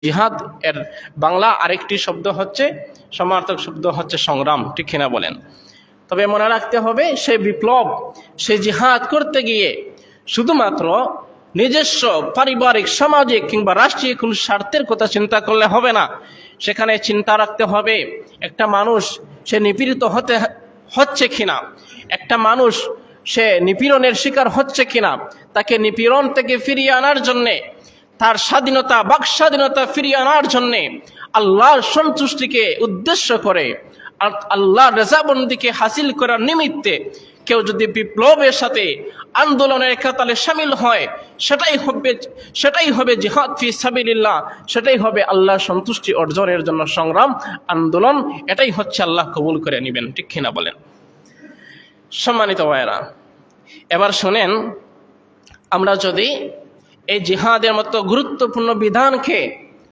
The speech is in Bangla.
জিহাদ এর বাংলা আরেকটি শব্দ হচ্ছে, সমার্থক শব্দ হচ্ছে সংগ্রাম, ঠিক কিনা বলেন? তবে মনে রাখতে হবে, সেই বিপ্লব, সেই জিহাদ করতে গিয়ে শুধুমাত্র নিজস্ব পারিবারিক, সামাজিক কিংবা রাষ্ট্রীয় কোনো স্বার্থের কথা চিন্তা করলে হবে না। সেখানে চিন্তা রাখতে হবে একটা মানুষ সে নিপীড়িত হচ্ছে কিনা, একটা মানুষ সে নিপীড়নের শিকার হচ্ছে কিনা, তাকে নিপীড়ন থেকে ফিরিয়ে আনার জন্যে, তার স্বাধীনতা, বাক স্বাধীনতা ফিরিয়ে আনার জন্যে, আল্লাহর সন্তুষ্টিকে উদ্দেশ্য করে, আল্লাহর রেজাবন্দিকে হাসিল করার নিমিত্তে কেউ যদি বিপ্লবের সাথে আন্দোলনের কাতারে শামিল হয়, সেটাই হবে জিহাদ ফি সাবিলিল্লাহ, সেটাই হবে আল্লাহর সন্তুষ্টি অর্জনের জন্য সংগ্রাম, আন্দোলন। এটাই হচ্ছে আল্লাহ কবুল করে নেবেন, ঠিক কিনা বলেন? সম্মানিত ভাইয়েরা, এবার শোনেন, আমরা যদি এই জিহাদের মতো গুরুত্বপূর্ণ বিধানকে